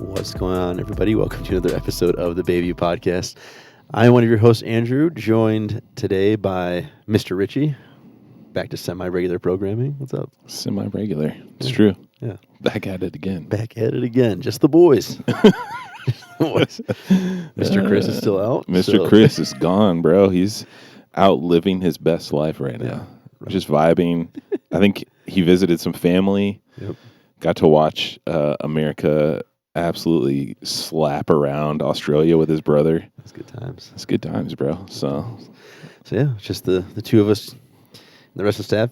What's going on, everybody? Welcome to another episode of the Bayview Podcast. I'm one of your hosts, Andrew, joined today by Mr. Richie. Back to semi-regular programming. What's up? Semi-regular. It's true. Yeah. Back at it again. Back at it again. Just the boys. Mr. Chris is still out. Mr. Chris is gone, bro. He's out living his best life right now. Right. Just vibing. I think he visited some family. Yep. Got to watch America absolutely slap around Australia with his brother. That's good times. It's good times, bro. So yeah, it's just the two of us. The rest of the staff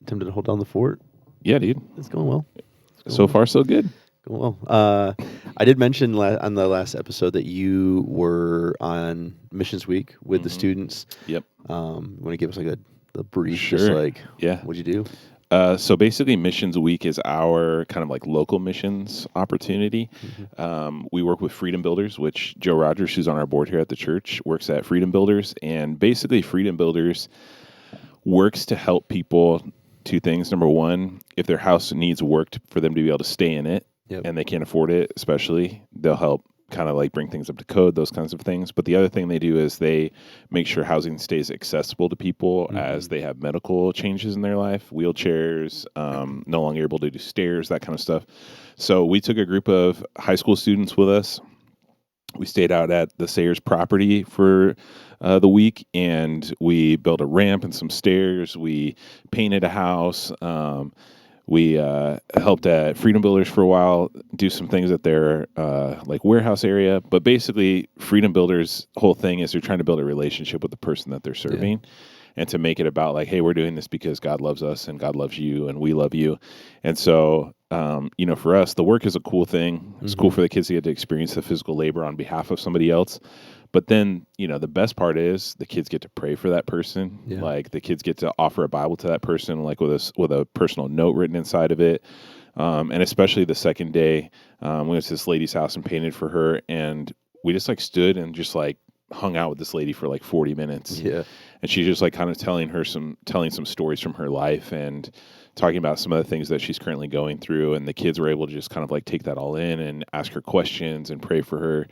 attempted to hold down the fort. Yeah, dude. It's going well. So far, so good. Going well. I did mention on the last episode that you were on Missions Week with the students. Yep. Want to give us like the brief? Sure. Just like, yeah. What'd you do? So basically, Missions Week is our kind of like local missions opportunity. Mm-hmm. We work with Freedom Builders, which Joe Rogers, who's on our board here at the church, works at Freedom Builders. And basically, Freedom Builders works to help people two things. Number one, if their house needs work for them to be able to stay in it, yep, and they can't afford it, especially, they'll help kind of like bring things up to code, those kinds of things. But the other thing they do is they make sure housing stays accessible to people, mm-hmm, as they have medical changes in their life, wheelchairs, no longer able to do stairs, that kind of stuff. So we took a group of high school students with us. We stayed out at the Sayers property for the week, and we built a ramp and some stairs. We painted a house. We helped at Freedom Builders for a while, do some things at their like warehouse area. But basically, Freedom Builders' whole thing is they're trying to build a relationship with the person that they're serving, and to make it about like, hey, we're doing this because God loves us and God loves you and we love you. And so, for us, the work is a cool thing. It's cool for the kids to get to experience the physical labor on behalf of somebody else. But then, the best part is the kids get to pray for that person. Yeah. Like the kids get to offer a Bible to that person, like with a personal note written inside of it. And especially the second day, we went to this lady's house and painted for her. And we just like stood and just like hung out with this lady for like 40 minutes. Yeah. And she's just like kind of telling some stories from her life and talking about some of the things that she's currently going through. And the kids were able to just kind of like take that all in and ask her questions and pray for her.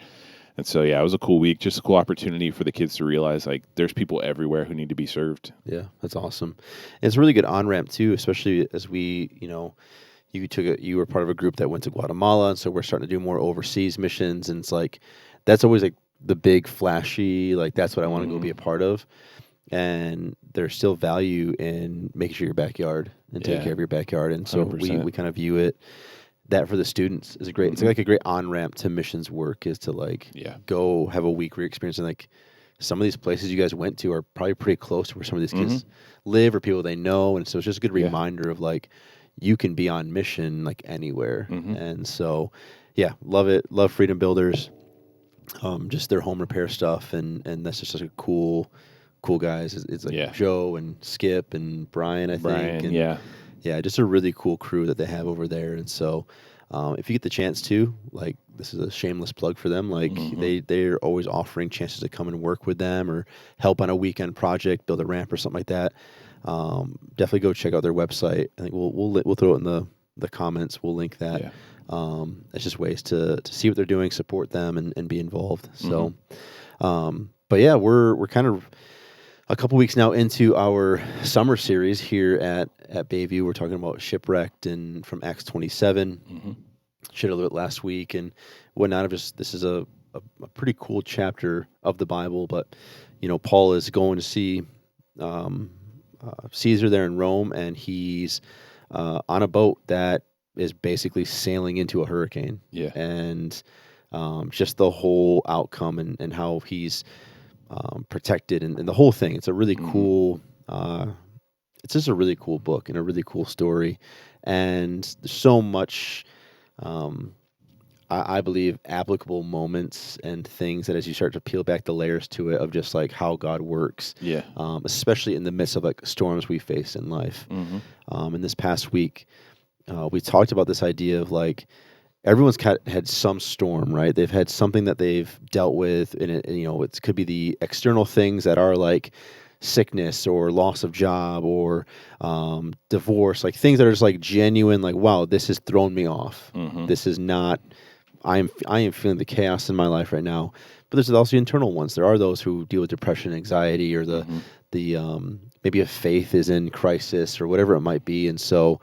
And so, yeah, it was a cool week, just a cool opportunity for the kids to realize, like, there's people everywhere who need to be served. Yeah, that's awesome. And it's a really good on-ramp, too, especially as we, you were part of a group that went to Guatemala, and so we're starting to do more overseas missions, and it's like, that's always, like, the big, flashy, like, that's what I want to go be a part of. And there's still value in making sure your backyard and taking care of your backyard. And so we kind of view it. That for the students is it's like a great on-ramp to missions work is to like go have a week where you're experiencing like some of these places you guys went to are probably pretty close to where some of these kids live or people they know. And so it's just a good reminder of like, you can be on mission like anywhere. And so, love it. Love Freedom Builders, just their home repair stuff. And that's just such a cool guys. It's like Joe and Skip and Brian, I think. And yeah, just a really cool crew that they have over there. And so if you get the chance to, like, this is a shameless plug for them. Like, they're always offering chances to come and work with them or help on a weekend project, build a ramp or something like that. Definitely go check out their website. I think we'll throw it in the comments. We'll link that. Yeah. It's just ways to see what they're doing, support them, and be involved. So, but yeah, we're kind of a couple weeks now into our summer series here at Bayview. We're talking about Shipwrecked and from Acts 27. Shared a little bit last week and whatnot. This is a pretty cool chapter of the Bible. But Paul is going to see Caesar there in Rome, and he's on a boat that is basically sailing into a hurricane. Yeah, and just the whole outcome and how he's protected and the whole thing. It's a really cool, it's just a really cool book and a really cool story. And there's so much, I believe, applicable moments and things that as you start to peel back the layers to it of just like how God works, especially in the midst of like storms we face in life. And this past week, we talked about this idea of like, everyone's had some storm, right? They've had something that they've dealt with, and it could be the external things that are like sickness or loss of job or divorce, like things that are just like genuine, like, wow, this has thrown me off. This is not I am feeling the chaos in my life right now. But there's also the internal ones. There are those who deal with depression, anxiety, or the maybe a faith is in crisis or whatever it might be. And so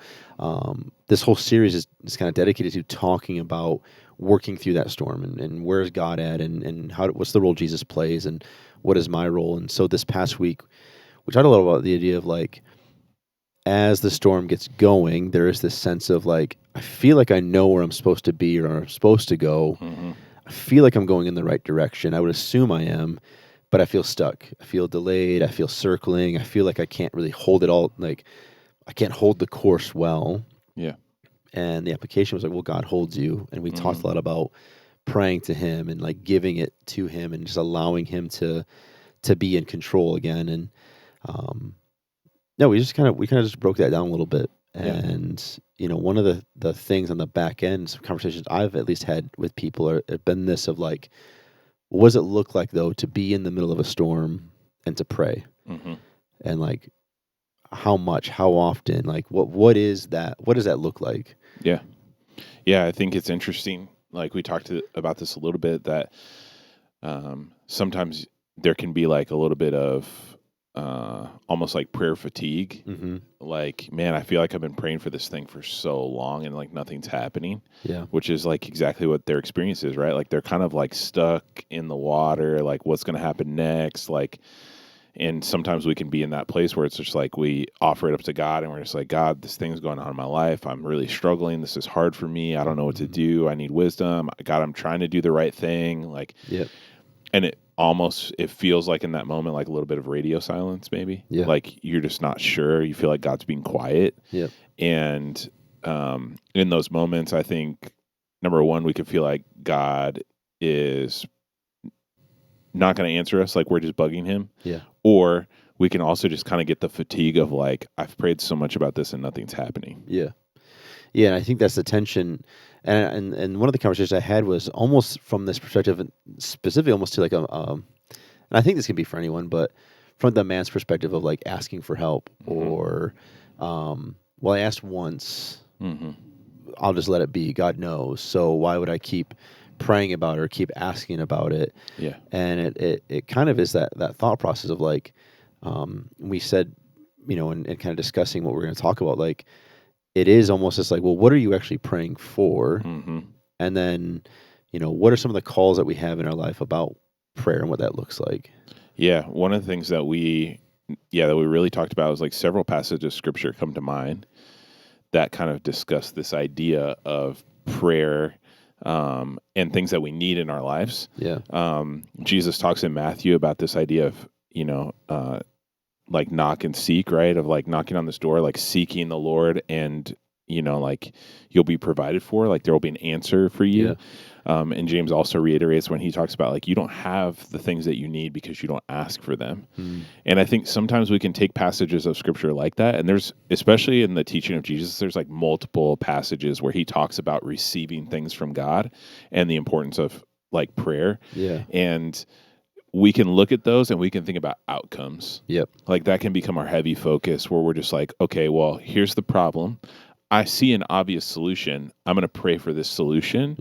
this whole series is kind of dedicated to talking about working through that storm and where's God at and what's the role Jesus plays and what is my role. And so this past week we talked a lot about the idea of like, as the storm gets going, there is this sense of like, I feel like I know where I'm supposed to be or I'm supposed to go. I feel like I'm going in the right direction. I would assume I am, but I feel stuck. I feel delayed. I feel circling. I feel like I can't really hold it all. Like I can't hold the course well. Yeah. And the application was like, well, God holds you. And we talked a lot about praying to him and like giving it to him and just allowing him to be in control again. And, no, we kind of just broke that down a little bit. And, you know, one of the things on the back end, some conversations I've at least had with people have been this of like, what does it look like though to be in the middle of a storm and to pray? And like, how much, how often, like what is that? What does that look like? Yeah. Yeah. I think it's interesting. Like we talked about this a little bit that sometimes there can be like a little bit of almost like prayer fatigue. Like, man, I feel like I've been praying for this thing for so long and like nothing's happening. Yeah. Which is like exactly what their experience is, right? Like they're kind of like stuck in the water, like what's going to happen next? Like, and sometimes we can be in that place where it's just like we offer it up to God and we're just like, God, this thing's going on in my life. I'm really struggling. This is hard for me. I don't know what to do. I need wisdom. God, I'm trying to do the right thing. Like, and it feels like in that moment, like a little bit of radio silence, maybe. Yeah. Like you're just not sure. You feel like God's being quiet. Yeah. And in those moments, I think, number one, we can feel like God is not going to answer us, like we're just bugging him. Yeah. Or we can also just kind of get the fatigue of like, I've prayed so much about this and nothing's happening. Yeah. Yeah, and I think that's the tension. And one of the conversations I had was almost from this perspective, and specifically almost to like and I think this can be for anyone, but from the man's perspective of like asking for help or, well, I asked once, I'll just let it be. God knows. So why would I keep praying about it or keep asking about it? Yeah. And it kind of is that thought process of like, we said, you know, and kind of discussing what we're going to talk about, like, it is almost just like, well, what are you actually praying for? And then, you know, what are some of the calls that we have in our life about prayer and what that looks like? Yeah. One of the things that we really talked about was like several passages of scripture come to mind that kind of discuss this idea of prayer and things that we need in our lives. Yeah. Jesus talks in Matthew about this idea of, you know, like knock and seek, right? Of like knocking on this door, like seeking the Lord, and you know, like you'll be provided for, like there will be an answer for you. And James also reiterates when he talks about like you don't have the things that you need because you don't ask for them. And I think sometimes we can take passages of scripture like that, and there's, especially in the teaching of Jesus, there's like multiple passages where he talks about receiving things from God and the importance of like prayer. And we can look at those and we can think about outcomes. Like that can become our heavy focus where we're just like, okay, well, here's the problem. I see an obvious solution. I'm going to pray for this solution.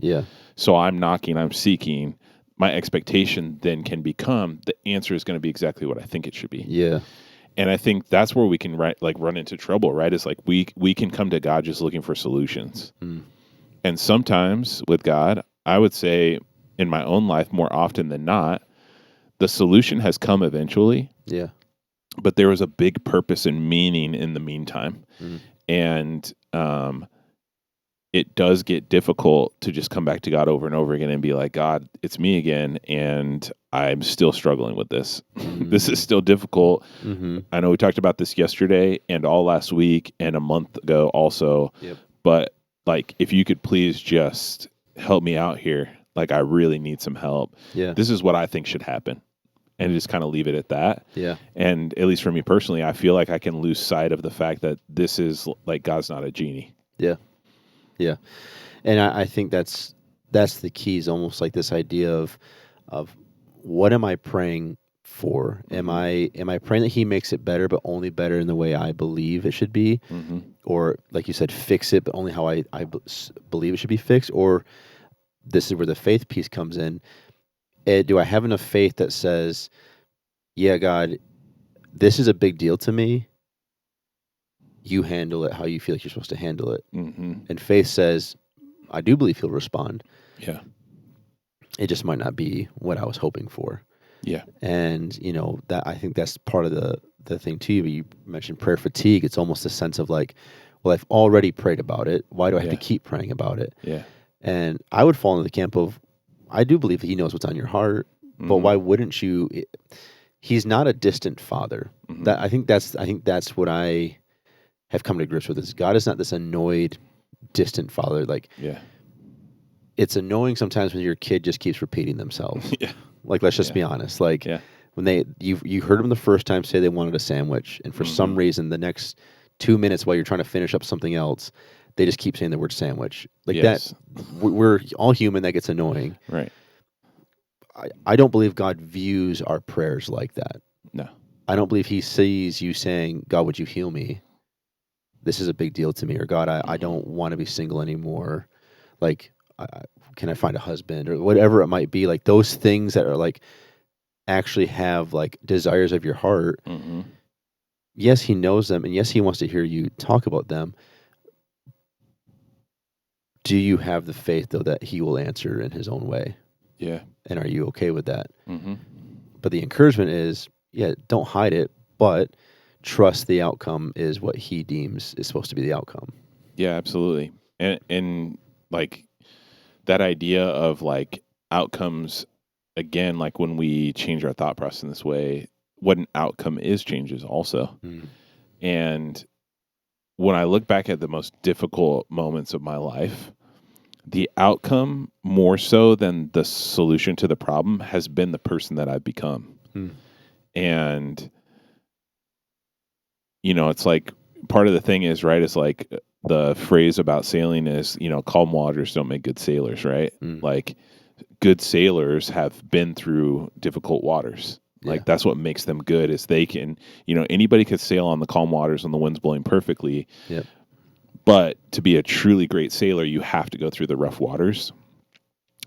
So I'm knocking, I'm seeking. My expectation then can become the answer is going to be exactly what I think it should be. And I think that's where we can run into trouble, right? It's like we can come to God just looking for solutions. And sometimes with God, I would say in my own life, more often than not, the solution has come eventually. But there was a big purpose and meaning in the meantime. And it does get difficult to just come back to God over and over again and be like, God, it's me again, and I'm still struggling with this. This is still difficult. I know we talked about this yesterday and all last week and a month ago also. But like, if you could please just help me out here, like I really need some help. This is what I think should happen. And just kind of leave it at that. And at least for me personally, I feel like I can lose sight of the fact that this is like God's not a genie. And I think that's the key, is almost like this idea of what am I praying for? Am I praying that he makes it better, but only better in the way I believe it should be? Or like you said, fix it, but only how I believe it should be fixed? Or this is where the faith piece comes in. Do I have enough faith that says, yeah, God, this is a big deal to me. You handle it how you feel like you're supposed to handle it. Mm-hmm. And faith says, I do believe he'll respond. Yeah. It just might not be what I was hoping for. Yeah. And, that I think that's part of the thing too. You mentioned prayer fatigue. It's almost a sense of like, well, I've already prayed about it. Why do I have to keep praying about it? Yeah. And I would fall into the camp of, I do believe that he knows what's on your heart, but why wouldn't you? He's not a distant father. Mm-hmm. That I think that's what I have come to grips with. Is God is not this annoyed, distant father. Like, it's annoying sometimes when your kid just keeps repeating themselves. Yeah. Like, let's just be honest. Like, when you heard them the first time say they wanted a sandwich, and for some reason the next 2 minutes while you're trying to finish up something else, they just keep saying the word sandwich. Like that, we're all human. That gets annoying. Right. I don't believe God views our prayers like that. No. I don't believe he sees you saying, God, would you heal me? This is a big deal to me. Or God, I don't want to be single anymore. Like, can I find a husband? Or whatever it might be. Like those things that are like actually have like desires of your heart. Mm-hmm. Yes, he knows them. And yes, he wants to hear you talk about them. Do you have the faith, though, that he will answer in his own way? Yeah. And are you okay with that? Mm-hmm. But the encouragement is, don't hide it, but trust the outcome is what he deems is supposed to be the outcome. Yeah, absolutely. And like that idea of like outcomes, again, like when we change our thought process in this way, what an outcome is changes also. Mm. And when I look back at the most difficult moments of my life, the outcome, more so than the solution to the problem, has been the person that I've become. Mm. And, it's like part of the thing is, right, it's like the phrase about sailing is, calm waters don't make good sailors, right? Mm. Like good sailors have been through difficult waters. Like that's what makes them good is they can, anybody could sail on the calm waters when the wind's blowing perfectly. Yep. But to be a truly great sailor, you have to go through the rough waters.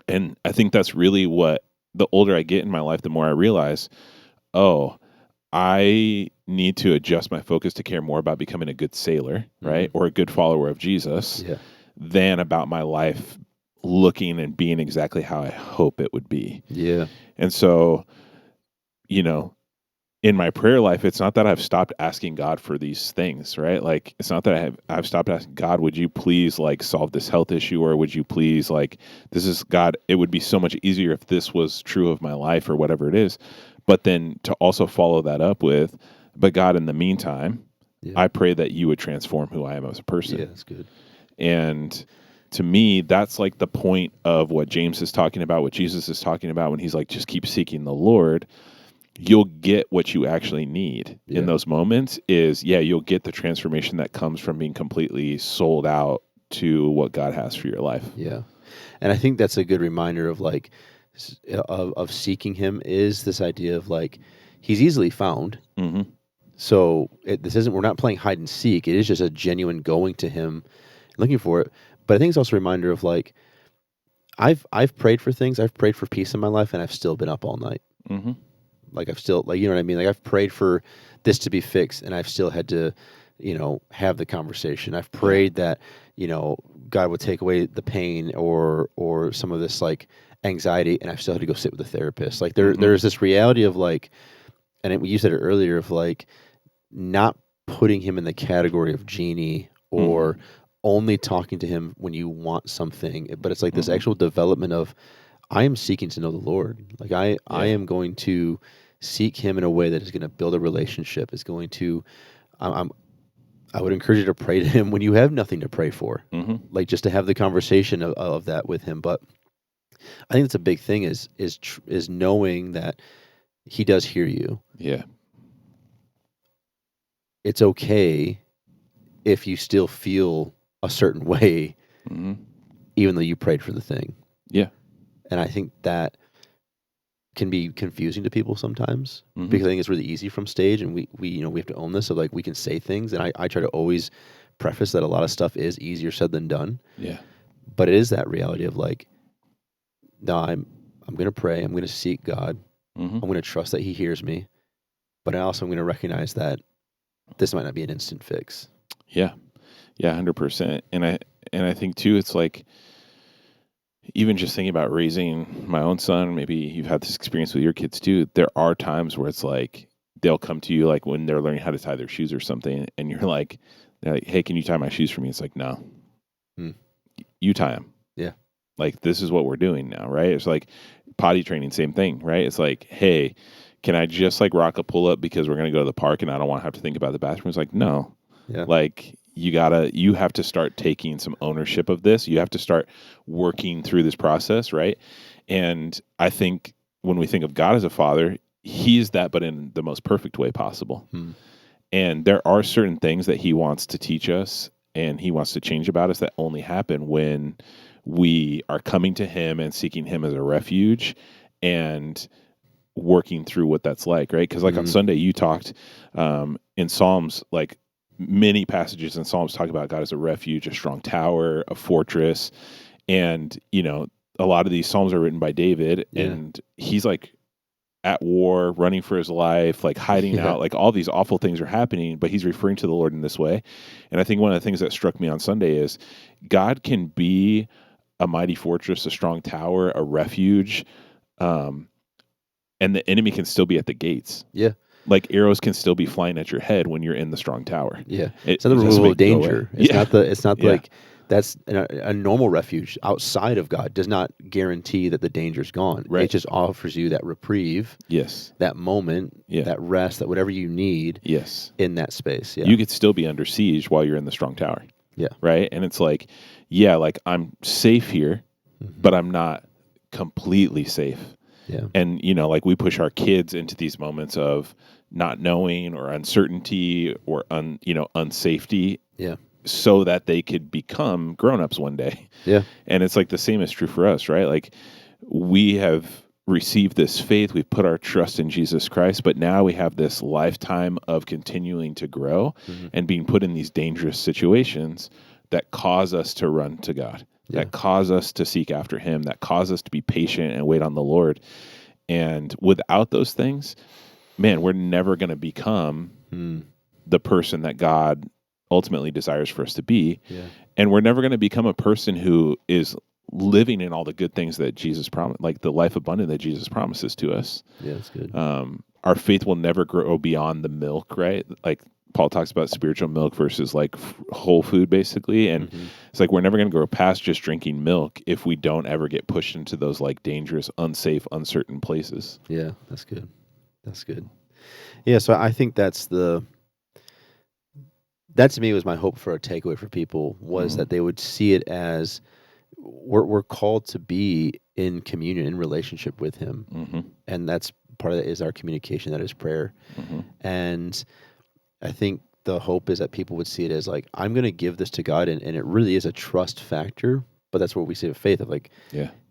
And I think that's really what, the older I get in my life, the more I realize, I need to adjust my focus to care more about becoming a good sailor, right? Or a good follower of Jesus than about my life looking and being exactly how I hope it would be. Yeah. And so, in my prayer life, it's not that I've stopped asking God for these things, right? Like, it's not that I've stopped asking God, would you please like solve this health issue? Or would you please like, this is God, it would be so much easier if this was true of my life or whatever it is. But then to also follow that up with, but God, in the meantime, I pray that you would transform who I am as a person. Yeah, that's good. And to me, that's like the point of what James is talking about, what Jesus is talking about when he's like, just keep seeking the Lord. You'll get what you actually need in those moments is, you'll get the transformation that comes from being completely sold out to what God has for your life. Yeah. And I think that's a good reminder of like, of seeking him is this idea of like, he's easily found. Mm-hmm. So we're not playing hide and seek. It is just a genuine going to him, looking for it. But I think it's also a reminder of like, I've prayed for things. I've prayed for peace in my life and I've still been up all night. Mm-hmm. Like I've still, like, you know what I mean? Like I've prayed for this to be fixed and I've still had to, have the conversation. I've prayed that, God would take away the pain or some of this like anxiety and I've still had to go sit with a therapist. Like there's this reality of like, and you said it earlier of like not putting him in the category of genie or only talking to him when you want something, but it's like this actual development of, I am seeking to know the Lord. Like I am going to seek him in a way that is going to build a relationship, is going to, I would encourage you to pray to him when you have nothing to pray for, like just to have the conversation of that with him. But I think it's a big thing is knowing that he does hear you. Yeah. It's okay if you still feel a certain way, even though you prayed for the thing. Yeah. And I think that can be confusing to people sometimes because I think it's really easy from stage and we have to own this. So like we can say things and I try to always preface that a lot of stuff is easier said than done. Yeah. But it is that reality of like, no, I'm going to pray. I'm going to seek God. Mm-hmm. I'm going to trust that He hears me. But I also am going to recognize that this might not be an instant fix. Yeah. Yeah, 100%. And I think too, it's like, even just thinking about raising my own son, maybe you've had this experience with your kids too. There are times where it's like they'll come to you like when they're learning how to tie their shoes or something, and they're like, "Hey, can you tie my shoes for me?" It's like, no, you tie them. Yeah, like this is what we're doing now, right? It's like potty training, same thing, right? It's like, hey, can I just like rock a pull up because we're gonna go to the park and I don't want to have to think about the bathroom? It's like, no, like you have to start taking some ownership of this. You have to start working through this process, right? And I think when we think of God as a father, He's that, but in the most perfect way possible. And there are certain things that He wants to teach us and He wants to change about us that only happen when we are coming to Him and seeking Him as a refuge and working through what that's like, right? Because like on Sunday, you talked in Psalms, like many passages in Psalms talk about God as a refuge, a strong tower, a fortress. And, you know, a lot of these Psalms are written by David, and he's like at war, running for his life, like hiding out, like all these awful things are happening, but he's referring to the Lord in this way. And I think one of the things that struck me on Sunday is God can be a mighty fortress, a strong tower, a refuge, and the enemy can still be at the gates. Yeah. Like arrows can still be flying at your head when you're in the strong tower. Yeah. It's not the removal of danger. It's not like that's a normal refuge outside of God does not guarantee that the danger's gone. Right. It just offers you that reprieve. Yes. That moment, that rest, that whatever you need in that space. Yeah. You could still be under siege while you're in the strong tower. Yeah. Right. And it's like, like I'm safe here, but I'm not completely safe. Yeah. And, you know, like we push our kids into these moments of not knowing or uncertainty or, unsafety. Yeah. So that they could become grown-ups one day. Yeah. And it's like the same is true for us, right? Like we have received this faith, we've put our trust in Jesus Christ, but now we have this lifetime of continuing to grow and being put in these dangerous situations that cause us to run to God, that cause us to seek after Him, that cause us to be patient and wait on the Lord. And without those things, man, we're never going to become the person that God ultimately desires for us to be. And we're never going to become a person who is living in all the good things that Jesus promised, like the life abundant that Jesus promises to us. Yeah, that's good. Our faith will never grow beyond the milk, right? Like Paul talks about spiritual milk versus like whole food, basically. And it's like we're never going to grow past just drinking milk if we don't ever get pushed into those like dangerous, unsafe, uncertain places. Yeah, that's good. That's good. Yeah, so I think that to me was my hope for a takeaway for people was that they would see it as we're called to be in communion, in relationship with Him. And that's part of that is our communication, that is prayer. And I think the hope is that people would see it as like, I'm going to give this to God. And it really is a trust factor, but that's what we say of faith of like,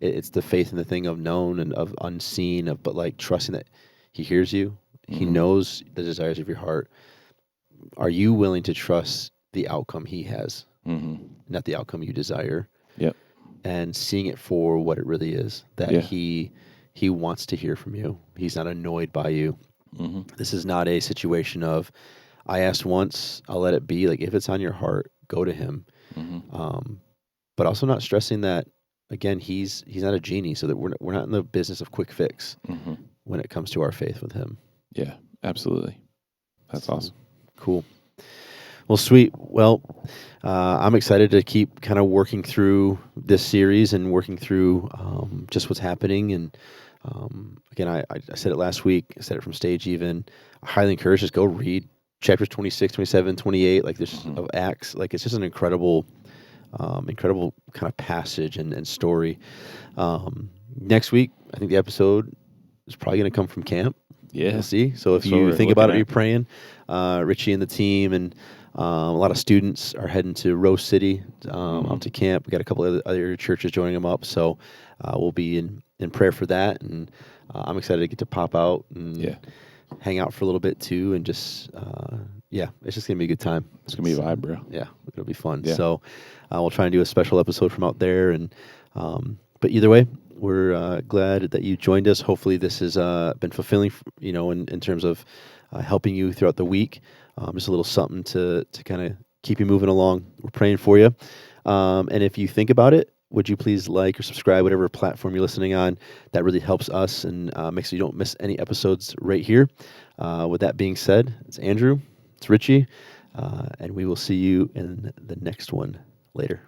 it's the faith in the thing of known and of unseen but like trusting that He hears you. He knows the desires of your heart. Are you willing to trust the outcome He has, not the outcome you desire? Yep. And seeing it for what it really is, that He wants to hear from you. He's not annoyed by you. This is not a situation of, I asked once, I'll let it be. Like if it's on your heart, go to Him. But also not stressing that, again, He's not a genie, so that we're not in the business of quick fix when it comes to our faith with Him. Yeah, absolutely. That's awesome. Cool. Well, sweet. Well, I'm excited to keep kind of working through this series and working through just what's happening. And again, I said it last week. I said it from stage even. I highly encourage just go read chapters 26, 27, 28, like this of Acts. Like it's just an incredible kind of passage and story. Next week, I think the episode is probably going to come from camp. Yeah. We'll see. So if you think about it, you're praying. Richie and the team and a lot of students are heading to Rose City out to camp. We got a couple of other churches joining them up. So we'll be in prayer for that. And I'm excited to get to pop out and hang out for a little bit too. And just, it's just going to be a good time. It's going to be a vibe, bro. Yeah, it'll be fun. Yeah. So we'll try and do a special episode from out there. And but either way, We're glad that you joined us. Hopefully, this has been fulfilling, in terms of helping you throughout the week. Just a little something to kind of keep you moving along. We're praying for you. And if you think about it, would you please like or subscribe, whatever platform you're listening on? That really helps us and makes sure you don't miss any episodes right here. With that being said, it's Andrew, it's Richie, and we will see you in the next one later.